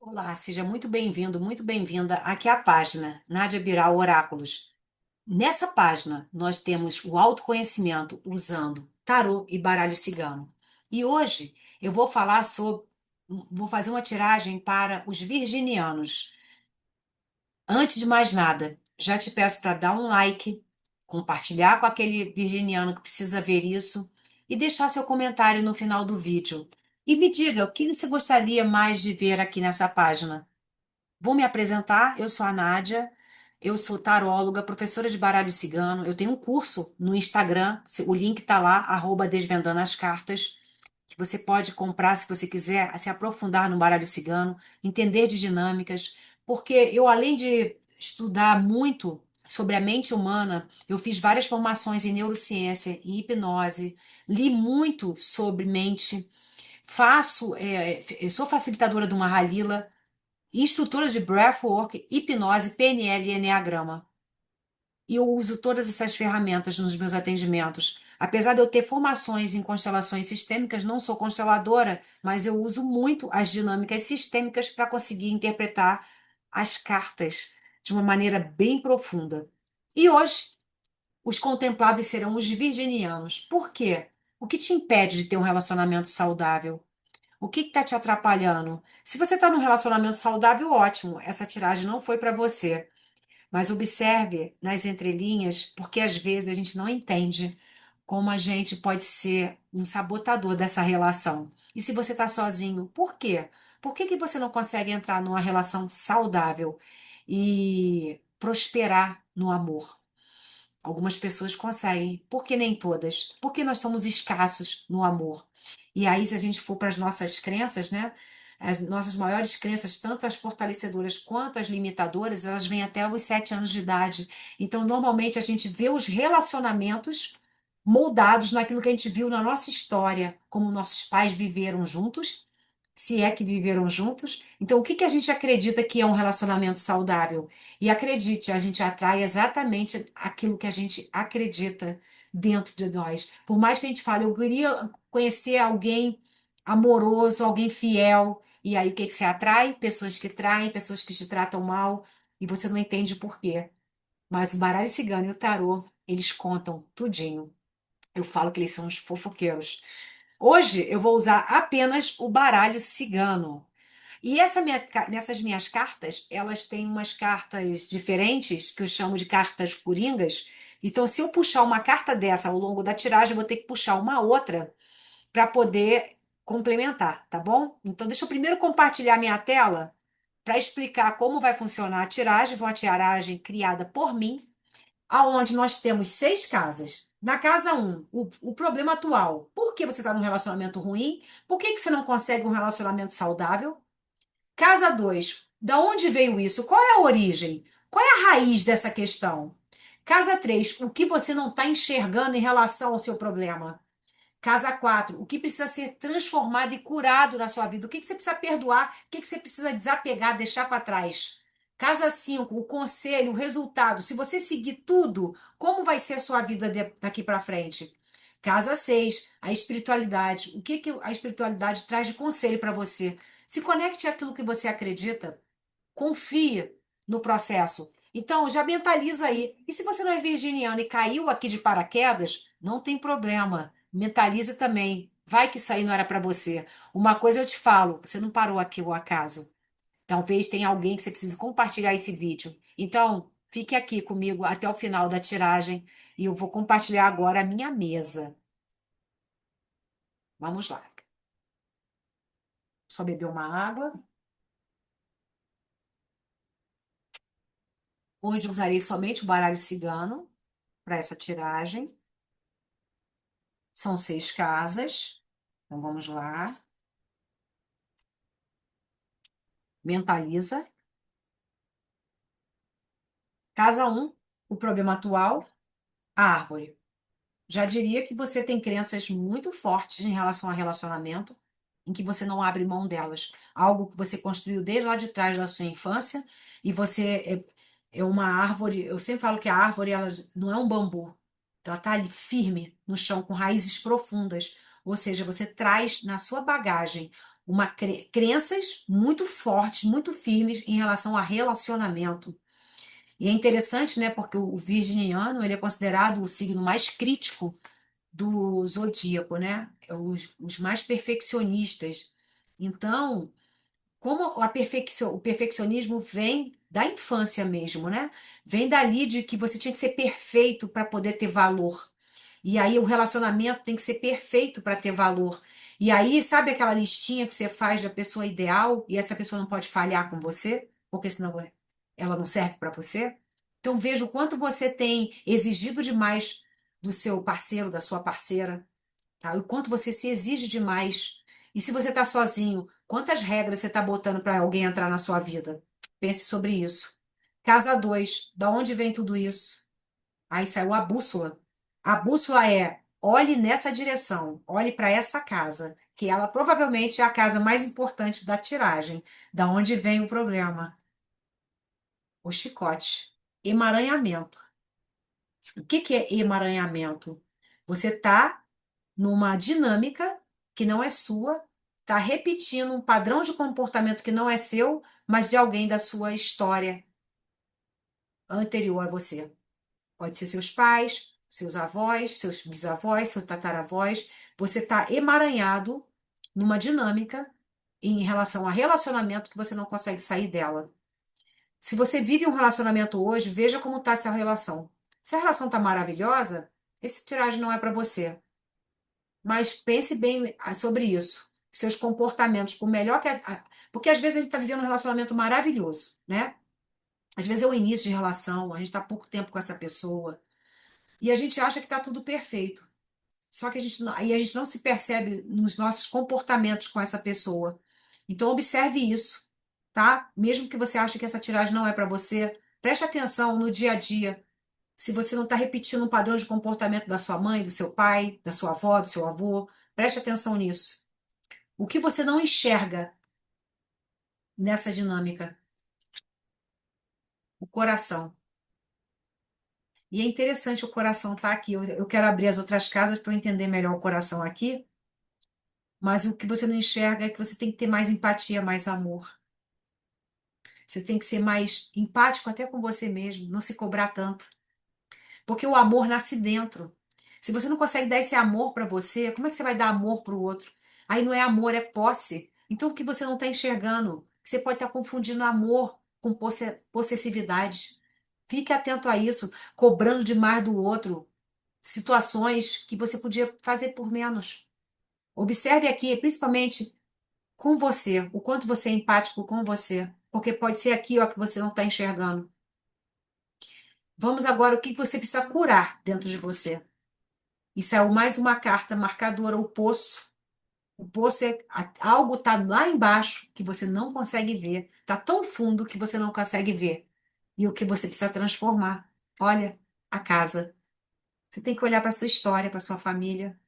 Olá, seja muito bem-vindo, muito bem-vinda. Aqui é a página Nádia Biral Oráculos. Nessa página, nós temos o autoconhecimento usando tarô e baralho cigano. E hoje eu vou falar sobre, vou fazer uma tiragem para os virginianos. Antes de mais nada, já te peço para dar um like, compartilhar com aquele virginiano que precisa ver isso e deixar seu comentário no final do vídeo. E me diga o que você gostaria mais de ver aqui nessa página. Vou me apresentar, eu sou a Nádia, eu sou taróloga, professora de baralho cigano, eu tenho um curso no Instagram, o link está lá, @desvendando as cartas, que você pode comprar se você quiser se aprofundar no baralho cigano, entender de dinâmicas, porque eu, além de estudar muito sobre a mente humana, eu fiz várias formações em neurociência, em hipnose, li muito sobre mente, eu sou facilitadora do Mahalila, instrutora de breathwork, hipnose, PNL e Enneagrama. E eu uso todas essas ferramentas nos meus atendimentos. Apesar de eu ter formações em constelações sistêmicas, não sou consteladora, mas eu uso muito as dinâmicas sistêmicas para conseguir interpretar as cartas de uma maneira bem profunda. E hoje, os contemplados serão os virginianos. Por quê? O que te impede de ter um relacionamento saudável? O que está te atrapalhando? Se você está num relacionamento saudável, ótimo, essa tiragem não foi para você. Mas observe nas entrelinhas, porque às vezes a gente não entende como a gente pode ser um sabotador dessa relação. E se você está sozinho, por quê? Por que que você não consegue entrar numa relação saudável e prosperar no amor? Algumas pessoas conseguem, por que nem todas? Porque nós somos escassos no amor. E aí, se a gente for para as nossas crenças, né? As nossas maiores crenças, tanto as fortalecedoras quanto as limitadoras, elas vêm até os 7 anos de idade. Então, normalmente, a gente vê os relacionamentos moldados naquilo que a gente viu na nossa história, como nossos pais viveram juntos, se é que viveram juntos. Então, o que que a gente acredita que é um relacionamento saudável? E acredite, a gente atrai exatamente aquilo que a gente acredita dentro de nós. Por mais que a gente fale, eu queria conhecer alguém amoroso, alguém fiel. E aí, o que que você atrai? Pessoas que traem, pessoas que te tratam mal, e você não entende por quê. Mas o baralho cigano e o tarô, eles contam tudinho. Eu falo que eles são os fofoqueiros. Hoje eu vou usar apenas o baralho cigano. E nessas minhas cartas, elas têm umas cartas diferentes, que eu chamo de cartas coringas. Então, se eu puxar uma carta dessa ao longo da tiragem, eu vou ter que puxar uma outra para poder complementar, tá bom? Então, deixa eu primeiro compartilhar minha tela para explicar como vai funcionar a tiragem. Foi uma tiragem criada por mim, aonde nós temos 6 casas. Na casa um, o problema atual. Por que você está num relacionamento ruim? Por que que você não consegue um relacionamento saudável? Casa 2, da onde veio isso? Qual é a origem? Qual é a raiz dessa questão? Casa 3, o que você não está enxergando em relação ao seu problema? Casa 4, o que precisa ser transformado e curado na sua vida? O que que você precisa perdoar? O que que você precisa desapegar, deixar para trás? Casa 5, o conselho, o resultado. Se você seguir tudo, como vai ser a sua vida daqui para frente? Casa 6, a espiritualidade. O que que a espiritualidade traz de conselho para você? Se conecte àquilo que você acredita. Confie no processo. Então, já mentaliza aí. E se você não é virginiano e caiu aqui de paraquedas, não tem problema. Mentaliza também. Vai que isso aí não era para você. Uma coisa eu te falo, você não parou aqui ao acaso. Talvez tenha alguém que você precise compartilhar esse vídeo. Então, fique aqui comigo até o final da tiragem e eu vou compartilhar agora a minha mesa. Vamos lá. Só beber uma água. Hoje usarei somente o baralho cigano para essa tiragem. São 6 casas. Então vamos lá. Mentaliza. Casa um, o problema atual, a árvore. Já diria que você tem crenças muito fortes em relação a relacionamento, em que você não abre mão delas. Algo que você construiu desde lá de trás da sua infância, e você é uma árvore. Eu sempre falo que a árvore ela não é um bambu. Ela está ali firme no chão, com raízes profundas. Ou seja, você traz na sua bagagem crenças muito fortes, muito firmes em relação a relacionamento. E é interessante, né, porque o virginiano, ele é considerado o signo mais crítico do zodíaco, né? É os mais perfeccionistas. Então, como o perfeccionismo vem da infância mesmo, né? Vem dali de que você tinha que ser perfeito para poder ter valor. E aí o relacionamento tem que ser perfeito para ter valor. E aí, sabe aquela listinha que você faz da pessoa ideal e essa pessoa não pode falhar com você, porque senão ela não serve para você? Então veja o quanto você tem exigido demais do seu parceiro, da sua parceira, tá? O quanto você se exige demais. E se você está sozinho, quantas regras você está botando para alguém entrar na sua vida? Pense sobre isso. Casa 2, da onde vem tudo isso? Aí saiu a bússola. A bússola é: olhe nessa direção, olhe para essa casa, que ela provavelmente é a casa mais importante da tiragem. Da onde vem o problema? O chicote. Emaranhamento. O que que é emaranhamento? Você está numa dinâmica que não é sua, está repetindo um padrão de comportamento que não é seu, mas de alguém da sua história anterior a você. Pode ser seus pais, seus avós, seus bisavós, seus tataravós. Você está emaranhado numa dinâmica em relação a relacionamento que você não consegue sair dela. Se você vive um relacionamento hoje, veja como está essa relação. Se a relação está maravilhosa, esse tiragem não é para você. Mas pense bem sobre isso. Seus comportamentos, por melhor que. Porque às vezes a gente está vivendo um relacionamento maravilhoso, né? Às vezes é o início de relação, a gente está há pouco tempo com essa pessoa. E a gente acha que está tudo perfeito. Só que aí a gente não se percebe nos nossos comportamentos com essa pessoa. Então, observe isso, tá? Mesmo que você ache que essa tiragem não é para você, preste atenção no dia a dia. Se você não está repetindo um padrão de comportamento da sua mãe, do seu pai, da sua avó, do seu avô, preste atenção nisso. O que você não enxerga nessa dinâmica? O coração. E é interessante o coração estar aqui. Eu quero abrir as outras casas para eu entender melhor o coração aqui. Mas o que você não enxerga é que você tem que ter mais empatia, mais amor. Você tem que ser mais empático até com você mesmo, não se cobrar tanto. Porque o amor nasce dentro. Se você não consegue dar esse amor para você, como é que você vai dar amor para o outro? Aí não é amor, é posse. Então o que você não está enxergando? Você pode estar confundindo amor com possessividade. Fique atento a isso, cobrando demais do outro situações que você podia fazer por menos. Observe aqui, principalmente com você, o quanto você é empático com você, porque pode ser aqui, ó, que você não está enxergando. Vamos agora, o que você precisa curar dentro de você. E saiu mais uma carta marcadora, o poço. O poço é algo está lá embaixo que você não consegue ver, está tão fundo que você não consegue ver. E o que você precisa transformar? Olha, a casa. Você tem que olhar para sua história, para sua família.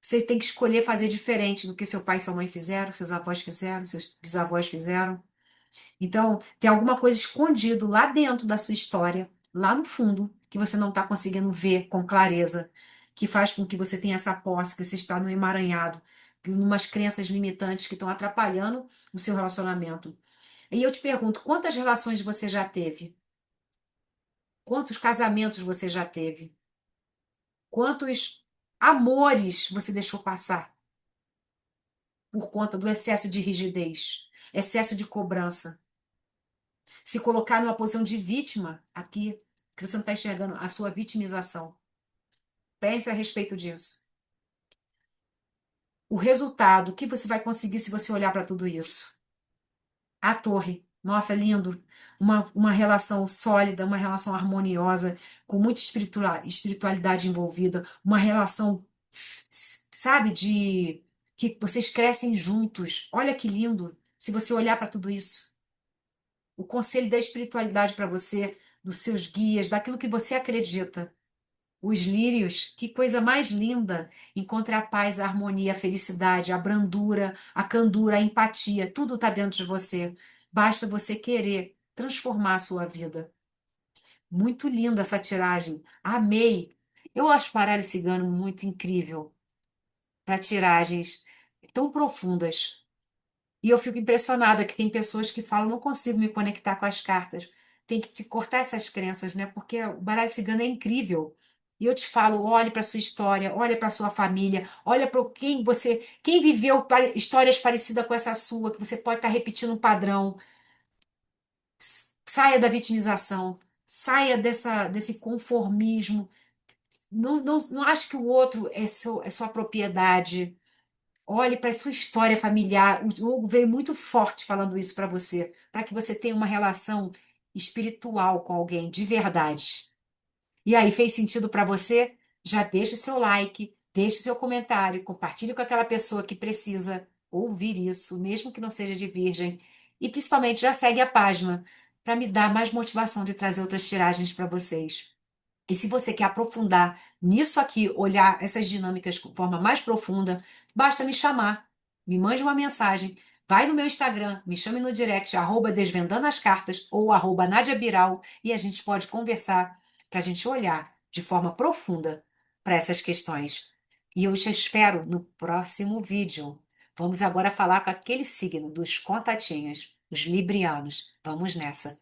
Você tem que escolher fazer diferente do que seu pai e sua mãe fizeram, seus avós fizeram, seus bisavós fizeram. Então, tem alguma coisa escondido lá dentro da sua história, lá no fundo, que você não está conseguindo ver com clareza, que faz com que você tenha essa posse, que você está no emaranhado, em umas crenças limitantes que estão atrapalhando o seu relacionamento. E eu te pergunto, quantas relações você já teve? Quantos casamentos você já teve? Quantos amores você deixou passar por conta do excesso de rigidez, excesso de cobrança? Se colocar numa posição de vítima aqui, que você não está enxergando a sua vitimização. Pense a respeito disso. O resultado, o que você vai conseguir se você olhar para tudo isso? A torre. Nossa, lindo. Uma relação sólida, uma relação harmoniosa, com muita espiritualidade envolvida, uma relação, sabe, de que vocês crescem juntos. Olha que lindo, se você olhar para tudo isso. O conselho da espiritualidade para você, dos seus guias, daquilo que você acredita. Os lírios, que coisa mais linda! Encontre a paz, a harmonia, a felicidade, a brandura, a candura, a empatia, tudo está dentro de você. Basta você querer transformar a sua vida. Muito linda essa tiragem. Amei. Eu acho o baralho cigano muito incrível para tiragens tão profundas. E eu fico impressionada que tem pessoas que falam, não consigo me conectar com as cartas. Tem que te cortar essas crenças, né? Porque o baralho cigano é incrível. E eu te falo, olhe para sua história, olhe para sua família, olha para quem viveu histórias parecidas com essa sua, que você pode estar repetindo um padrão. Saia da vitimização, saia desse conformismo. Não ache que o outro é sua propriedade. Olhe para a sua história familiar. O Hugo veio muito forte falando isso para você, para que você tenha uma relação espiritual com alguém de verdade. E aí, fez sentido para você? Já deixe seu like, deixe seu comentário, compartilhe com aquela pessoa que precisa ouvir isso, mesmo que não seja de virgem. E principalmente já segue a página para me dar mais motivação de trazer outras tiragens para vocês. E se você quer aprofundar nisso aqui, olhar essas dinâmicas de forma mais profunda, basta me chamar. Me mande uma mensagem. Vai no meu Instagram, me chame no direct, @desvendando as cartas ou @Nádia Biral, e a gente pode conversar para a gente olhar de forma profunda para essas questões. E eu te espero no próximo vídeo. Vamos agora falar com aquele signo dos contatinhos, os librianos. Vamos nessa.